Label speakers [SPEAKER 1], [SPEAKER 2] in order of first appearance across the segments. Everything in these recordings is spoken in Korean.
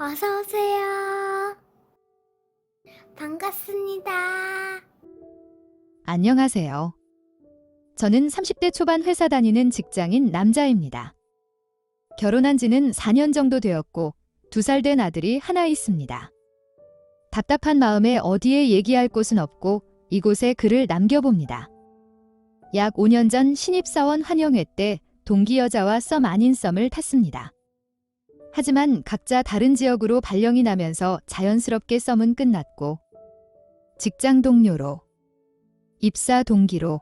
[SPEAKER 1] 어서 오세요. 반갑습니다.
[SPEAKER 2] 안녕하세요. 저는 30대 초반 회사 다니는 직장인 남자입니다. 결혼한 지는 4년 정도 되었고 2살 된 아들이 하나 있습니다. 답답한 마음에 어디에 얘기할 곳은 없고 이곳에 글을 남겨봅니다. 약 5년 전 신입사원 환영회 때 동기 여자와 썸 아닌 썸을 탔습니다. 하지만 각자 다른 지역으로 발령이 나면서 자연스럽게 썸은 끝났고 직장 동료로 입사 동기로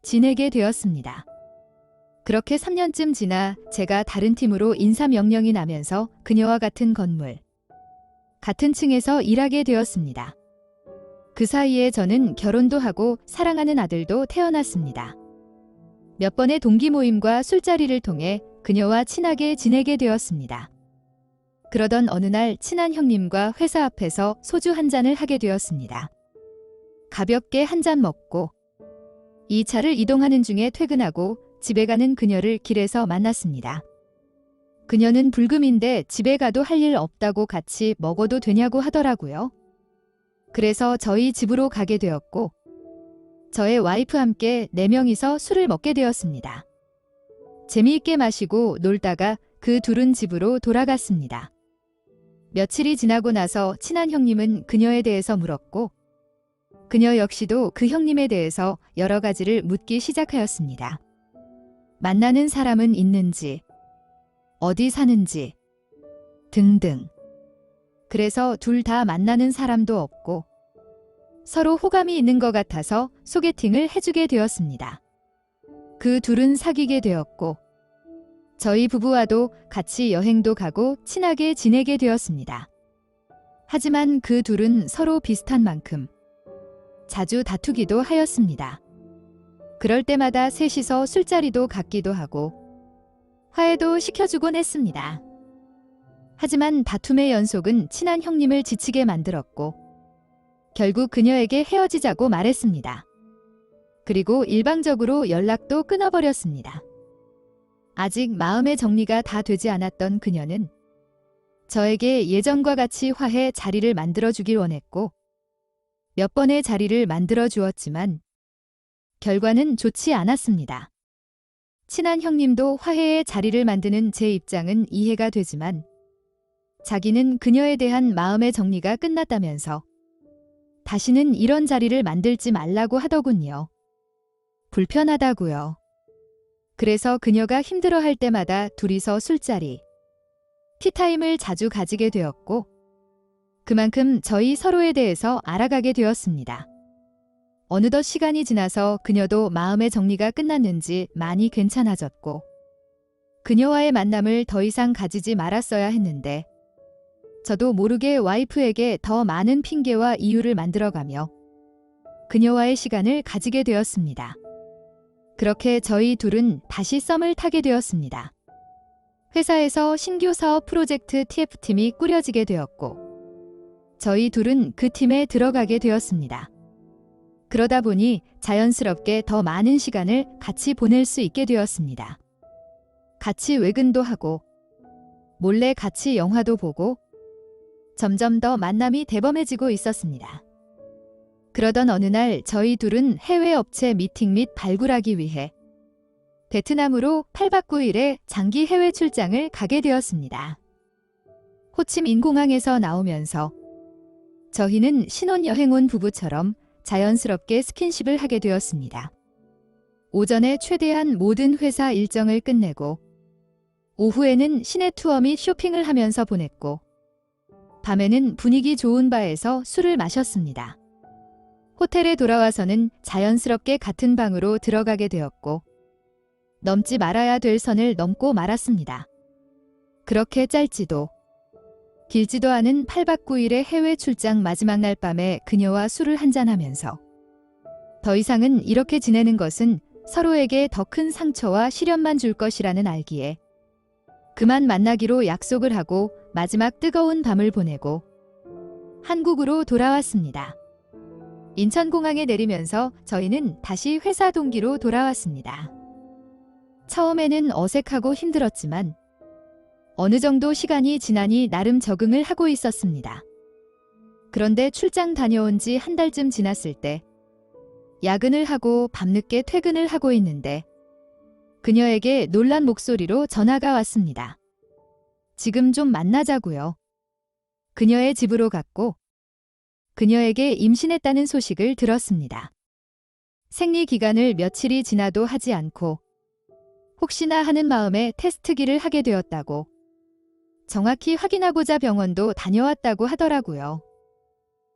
[SPEAKER 2] 지내게 되었습니다. 그렇게 3년쯤 지나 제가 다른 팀으로 인사 명령이 나면서 그녀와 같은 건물, 같은 층에서 일하게 되었습니다. 그 사이에 저는 결혼도 하고 사랑하는 아들도 태어났습니다. 몇 번의 동기 모임과 술자리를 통해 그녀와 친하게 지내게 되었습니다. 그러던 어느 날 친한 형님과 회사 앞에서 소주 한 잔을 하게 되었습니다. 가볍게 한 잔 먹고 이 차를 이동하는 중에 퇴근하고 집에 가는 그녀를 길에서 만났습니다. 그녀는 불금인데 집에 가도 할 일 없다고 같이 먹어도 되냐고 하더라고요. 그래서 저희 집으로 가게 되었고 저의 와이프 함께 4명이서 술을 먹게 되었습니다. 재미있게 마시고 놀다가 그 둘은 집으로 돌아갔습니다. 며칠이 지나고 나서 친한 형님은 그녀에 대해서 물었고 그녀 역시도 그 형님에 대해서 여러 가지를 묻기 시작하였습니다. 만나는 사람은 있는지, 어디 사는지 등등. 그래서 둘 다 만나는 사람도 없고 서로 호감이 있는 것 같아서 소개팅을 해주게 되었습니다. 그 둘은 사귀게 되었고 저희 부부와도 같이 여행도 가고 친하게 지내게 되었습니다. 하지만 그 둘은 서로 비슷한 만큼 자주 다투기도 하였습니다. 그럴 때마다 셋이서 술자리도 갖기도 하고 화해도 시켜주곤 했습니다. 하지만 다툼의 연속은 친한 형님을 지치게 만들었고 결국 그녀에게 헤어지자고 말했습니다. 그리고 일방적으로 연락도 끊어버렸습니다. 아직 마음의 정리가 다 되지 않았던 그녀는 저에게 예전과 같이 화해 자리를 만들어주길 원했고 몇 번의 자리를 만들어 주었지만 결과는 좋지 않았습니다. 친한 형님도 화해의 자리를 만드는 제 입장은 이해가 되지만 자기는 그녀에 대한 마음의 정리가 끝났다면서 다시는 이런 자리를 만들지 말라고 하더군요. 불편하다고요. 그래서 그녀가 힘들어할 때마다 둘이서 술자리, 티타임을 자주 가지게 되었고 그만큼 저희 서로에 대해서 알아가게 되었습니다. 어느덧 시간이 지나서 그녀도 마음의 정리가 끝났는지 많이 괜찮아졌고 그녀와의 만남을 더 이상 가지지 말았어야 했는데 저도 모르게 와이프에게 더 많은 핑계와 이유를 만들어가며 그녀와의 시간을 가지게 되었습니다. 그렇게 저희 둘은 다시 썸을 타게 되었습니다. 회사에서 신규 사업 프로젝트 TF팀이 꾸려지게 되었고 저희 둘은 그 팀에 들어가게 되었습니다. 그러다 보니 자연스럽게 더 많은 시간을 같이 보낼 수 있게 되었습니다. 같이 외근도 하고 몰래 같이 영화도 보고 점점 더 만남이 대범해지고 있었습니다. 그러던 어느 날 저희 둘은 해외 업체 미팅 및 발굴하기 위해 베트남으로 8박 9일의 장기 해외 출장을 가게 되었습니다. 호치민 공항에서 나오면서 저희는 신혼여행 온 부부처럼 자연스럽게 스킨십을 하게 되었습니다. 오전에 최대한 모든 회사 일정을 끝내고 오후에는 시내 투어 및 쇼핑을 하면서 보냈고 밤에는 분위기 좋은 바에서 술을 마셨습니다. 호텔에 돌아와서는 자연스럽게 같은 방으로 들어가게 되었고 넘지 말아야 될 선을 넘고 말았습니다. 그렇게 짧지도 길지도 않은 8박 9일의 해외 출장 마지막 날 밤에 그녀와 술을 한잔하면서 더 이상은 이렇게 지내는 것은 서로에게 더 큰 상처와 시련만 줄 것이라는 알기에 그만 만나기로 약속을 하고 마지막 뜨거운 밤을 보내고 한국으로 돌아왔습니다. 인천공항에 내리면서 저희는 다시 회사 동기로 돌아왔습니다. 처음에는 어색하고 힘들었지만 어느 정도 시간이 지나니 나름 적응을 하고 있었습니다. 그런데 출장 다녀온 지 한 달쯤 지났을 때 야근을 하고 밤늦게 퇴근을 하고 있는데 그녀에게 놀란 목소리로 전화가 왔습니다. 지금 좀 만나자고요. 그녀의 집으로 갔고 그녀에게 임신했다는 소식을 들었습니다. 생리 기간을 며칠이 지나도 하지 않고 혹시나 하는 마음에 테스트기를 하게 되었다고 정확히 확인하고자 병원도 다녀왔다고 하더라고요.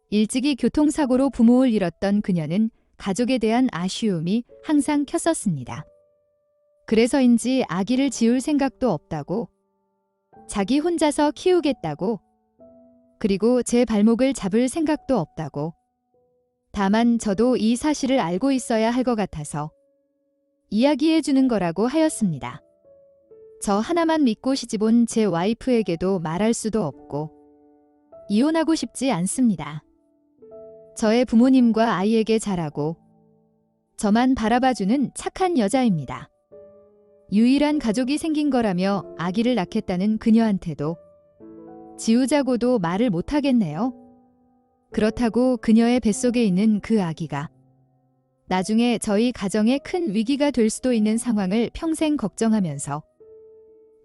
[SPEAKER 2] 일찍이 교통사고로 부모를 잃었던 그녀는 가족에 대한 아쉬움이 항상 컸었습니다. 그래서인지 아기를 지울 생각도 없다고, 자기 혼자서 키우겠다고, 그리고 제 발목을 잡을 생각도 없다고, 다만 저도 이 사실을 알고 있어야 할 것 같아서 이야기해 주는 거라고 하였습니다. 저 하나만 믿고 시집온 제 와이프에게도 말할 수도 없고 이혼하고 싶지 않습니다. 저의 부모님과 아이에게 잘하고 저만 바라봐주는 착한 여자입니다. 유일한 가족이 생긴 거라며 아기를 낳겠다는 그녀한테도 지우자고도 말을 못하겠네요. 그렇다고 그녀의 뱃속에 있는 그 아기가 나중에 저희 가정에 큰 위기가 될 수도 있는 상황을 평생 걱정하면서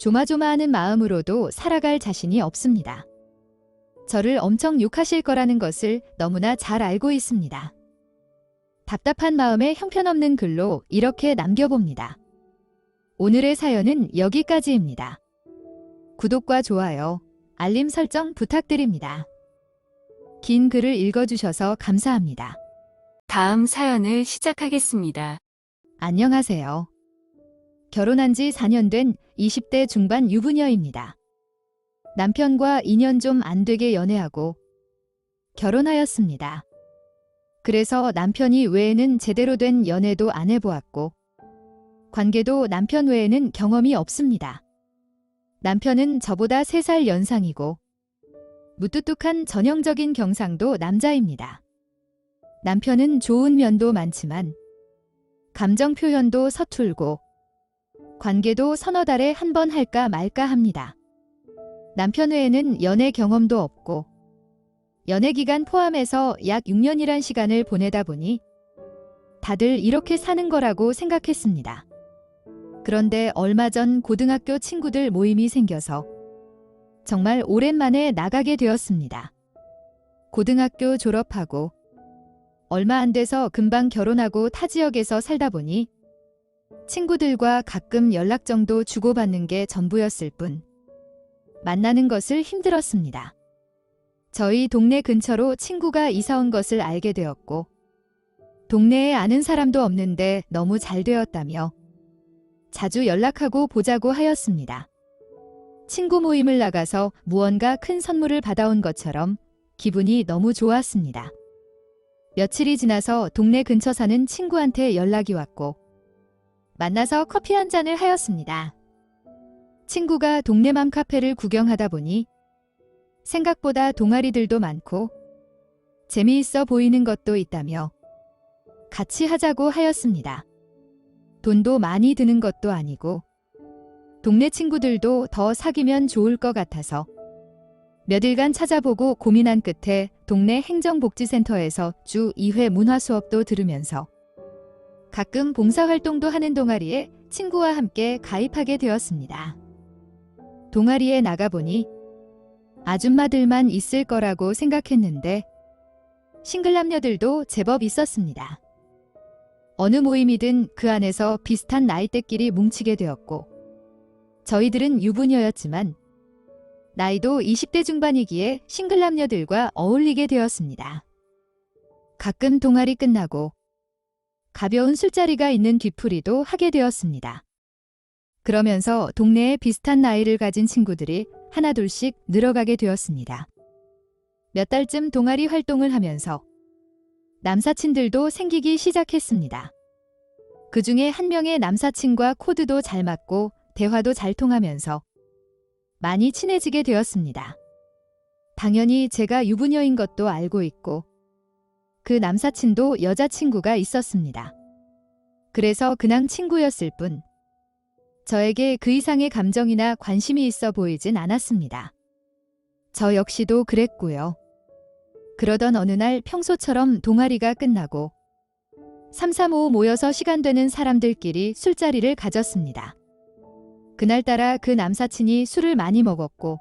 [SPEAKER 2] 조마조마하는 마음으로도 살아갈 자신이 없습니다. 저를 엄청 욕하실 거라는 것을 너무나 잘 알고 있습니다. 답답한 마음에 형편없는 글로 이렇게 남겨봅니다. 오늘의 사연은 여기까지입니다. 구독과 좋아요, 알림 설정 부탁드립니다. 긴 글을 읽어주셔서 감사합니다.
[SPEAKER 3] 다음 사연을 시작하겠습니다.
[SPEAKER 2] 안녕하세요. 결혼한 지 4년 된 20대 중반 유부녀입니다. 남편과 2년 좀 안 되게 연애하고 결혼하였습니다. 그래서 남편이 외에는 제대로 된 연애도 안 해보았고 관계도 남편 외에는 경험이 없습니다. 남편은 저보다 3살 연상이고 무뚝뚝한 전형적인 경상도 남자입니다. 남편은 좋은 면도 많지만 감정 표현도 서툴고 관계도 서너 달에 한 번 할까 말까 합니다. 남편 외에는 연애 경험도 없고 연애 기간 포함해서 약 6년이란 시간을 보내다 보니 다들 이렇게 사는 거라고 생각했습니다. 그런데 얼마 전 고등학교 친구들 모임이 생겨서 정말 오랜만에 나가게 되었습니다. 고등학교 졸업하고 얼마 안 돼서 금방 결혼하고 타 지역에서 살다 보니 친구들과 가끔 연락 정도 주고받는 게 전부였을 뿐 만나는 것을 힘들었습니다. 저희 동네 근처로 친구가 이사 온 것을 알게 되었고 동네에 아는 사람도 없는데 너무 잘 되었다며 자주 연락하고 보자고 하였습니다. 친구 모임을 나가서 무언가 큰 선물을 받아온 것처럼 기분이 너무 좋았습니다. 며칠이 지나서 동네 근처 사는 친구한테 연락이 왔고 만나서 커피 한 잔을 하였습니다. 친구가 동네맘 카페를 구경하다 보니 생각보다 동아리들도 많고 재미있어 보이는 것도 있다며 같이 하자고 하였습니다. 돈도 많이 드는 것도 아니고 동네 친구들도 더 사귀면 좋을 것 같아서 몇일간 찾아보고 고민한 끝에 동네 행정복지센터에서 주 2회 문화 수업도 들으면서 가끔 봉사활동도 하는 동아리에 친구와 함께 가입하게 되었습니다. 동아리에 나가보니 아줌마들만 있을 거라고 생각했는데 싱글 남녀들도 제법 있었습니다. 어느 모임이든 그 안에서 비슷한 나이대끼리 뭉치게 되었고 저희들은 유부녀였지만 나이도 20대 중반이기에 싱글 남녀들과 어울리게 되었습니다. 가끔 동아리 끝나고 가벼운 술자리가 있는 뒤풀이도 하게 되었습니다. 그러면서 동네에 비슷한 나이를 가진 친구들이 하나둘씩 늘어가게 되었습니다. 몇 달쯤 동아리 활동을 하면서 남사친들도 생기기 시작했습니다. 그 중에 한 명의 남사친과 코드도 잘 맞고 대화도 잘 통하면서 많이 친해지게 되었습니다. 당연히 제가 유부녀인 것도 알고 있고 그 남사친도 여자친구가 있었습니다. 그래서 그냥 친구였을 뿐 저에게 그 이상의 감정이나 관심이 있어 보이진 않았습니다. 저 역시도 그랬고요. 그러던 어느 날 평소처럼 동아리가 끝나고 335 모여서 시간 되는 사람들끼리 술자리를 가졌습니다. 그날따라 그 남사친이 술을 많이 먹었고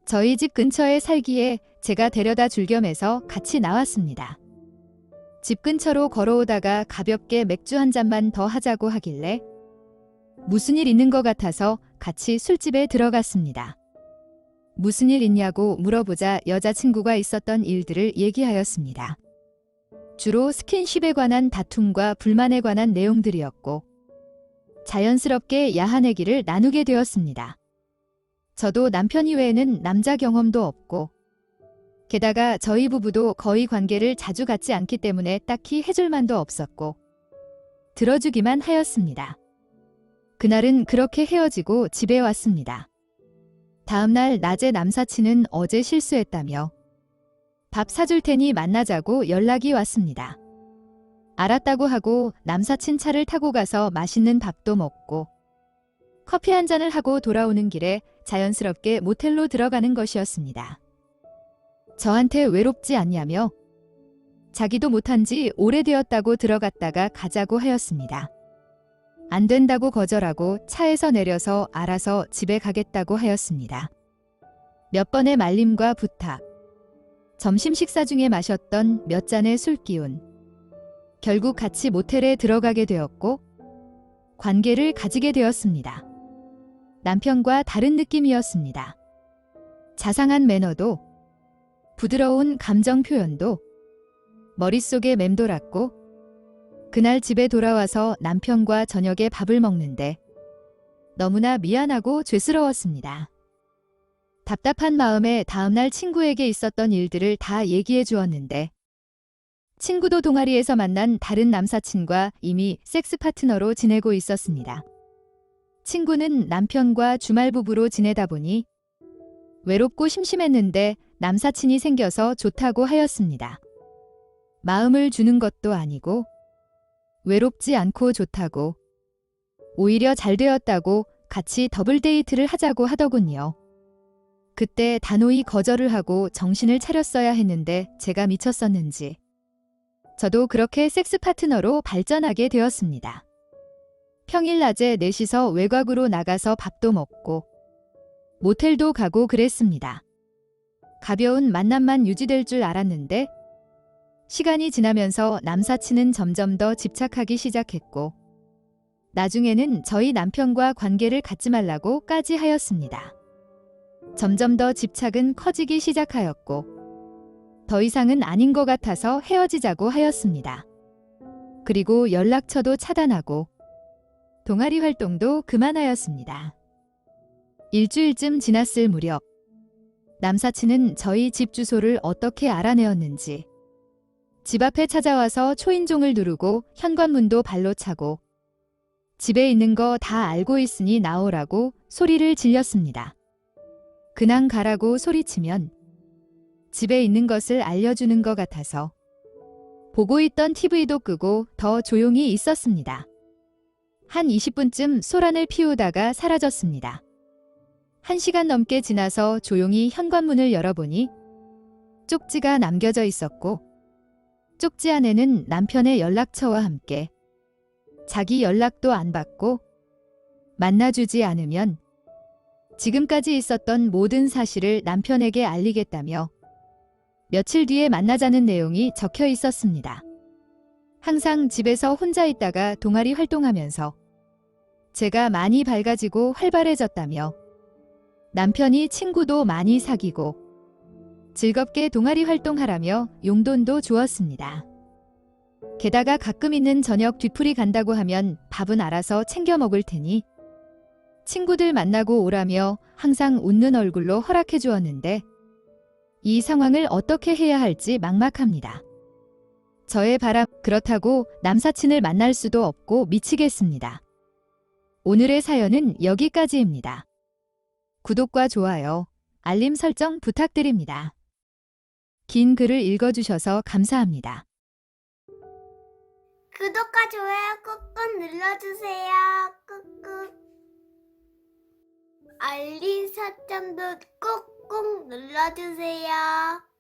[SPEAKER 2] 저희 집 근처에 살기에 제가 데려다 줄 겸해서 같이 나왔습니다. 집 근처로 걸어오다가 가볍게 맥주 한 잔만 더 하자고 하길래 무슨 일 있는 것 같아서 같이 술집에 들어갔습니다. 무슨 일 있냐고 물어보자 여자친구가 있었던 일들을 얘기하였습니다. 주로 스킨십에 관한 다툼과 불만에 관한 내용들이었고 자연스럽게 야한 얘기를 나누게 되었습니다. 저도 남편 이외에는 남자 경험도 없고 게다가 저희 부부도 거의 관계를 자주 갖지 않기 때문에 딱히 해줄 만도 없었고 들어주기만 하였습니다. 그날은 그렇게 헤어지고 집에 왔습니다. 다음날 낮에 남사친은 어제 실수했다며 밥 사줄 테니 만나자고 연락이 왔습니다. 알았다고 하고 남사친 차를 타고 가서 맛있는 밥도 먹고 커피 한 잔을 하고 돌아오는 길에 자연스럽게 모텔로 들어가는 것이었습니다. 저한테 외롭지 않냐며 자기도 못한 지 오래되었다고 들어갔다가 가자고 하였습니다. 안 된다고 거절하고 차에서 내려서 알아서 집에 가겠다고 하였습니다. 몇 번의 말림과 부탁, 점심 식사 중에 마셨던 몇 잔의 술 기운, 결국 같이 모텔에 들어가게 되었고 관계를 가지게 되었습니다. 남편과 다른 느낌이었습니다. 자상한 매너도 부드러운 감정 표현도 머릿속에 맴돌았고 그날 집에 돌아와서 남편과 저녁에 밥을 먹는데 너무나 미안하고 죄스러웠습니다. 답답한 마음에 다음날 친구에게 있었던 일들을 다 얘기해 주었는데 친구도 동아리에서 만난 다른 남사친과 이미 섹스 파트너로 지내고 있었습니다. 친구는 남편과 주말 부부로 지내다 보니 외롭고 심심했는데 남사친이 생겨서 좋다고 하였습니다. 마음을 주는 것도 아니고 외롭지 않고 좋다고 오히려 잘 되었다고 같이 더블 데이트를 하자고 하더군요. 그때 단호히 거절을 하고 정신을 차렸어야 했는데 제가 미쳤었는지 저도 그렇게 섹스 파트너로 발전하게 되었습니다. 평일 낮에 넷이서 외곽으로 나가서 밥도 먹고 모텔도 가고 그랬습니다. 가벼운 만남만 유지될 줄 알았는데 시간이 지나면서 남사친은 점점 더 집착하기 시작했고 나중에는 저희 남편과 관계를 갖지 말라고까지 하였습니다. 점점 더 집착은 커지기 시작하였고 더 이상은 아닌 것 같아서 헤어지자고 하였습니다. 그리고 연락처도 차단하고 동아리 활동도 그만하였습니다. 일주일쯤 지났을 무렵 남사친은 저희 집 주소를 어떻게 알아내었는지 집 앞에 찾아와서 초인종을 누르고 현관문도 발로 차고 집에 있는 거 다 알고 있으니 나오라고 소리를 질렀습니다. 그냥 가라고 소리치면 집에 있는 것을 알려주는 것 같아서 보고 있던 TV도 끄고 더 조용히 있었습니다. 한 20분쯤 소란을 피우다가 사라졌습니다. 1시간 넘게 지나서 조용히 현관문을 열어보니 쪽지가 남겨져 있었고 쪽지 안에는 남편의 연락처와 함께 자기 연락도 안 받고 만나주지 않으면 지금까지 있었던 모든 사실을 남편에게 알리겠다며 며칠 뒤에 만나자는 내용이 적혀 있었습니다. 항상 집에서 혼자 있다가 동아리 활동하면서 제가 많이 밝아지고 활발해졌다며 남편이 친구도 많이 사귀고 즐겁게 동아리 활동하라며 용돈도 주었습니다. 게다가 가끔 있는 저녁 뒤풀이 간다고 하면 밥은 알아서 챙겨 먹을 테니 친구들 만나고 오라며 항상 웃는 얼굴로 허락해 주었는데 이 상황을 어떻게 해야 할지 막막합니다. 저의 바람, 그렇다고 남사친을 만날 수도 없고 미치겠습니다. 오늘의 사연은 여기까지입니다. 구독과 좋아요, 알림 설정 부탁드립니다. 긴 글을 읽어주셔서 감사합니다.
[SPEAKER 1] 구독과 좋아요 꾹꾹 눌러주세요. 꾹꾹. 알림 설정도 꾹꾹 눌러주세요.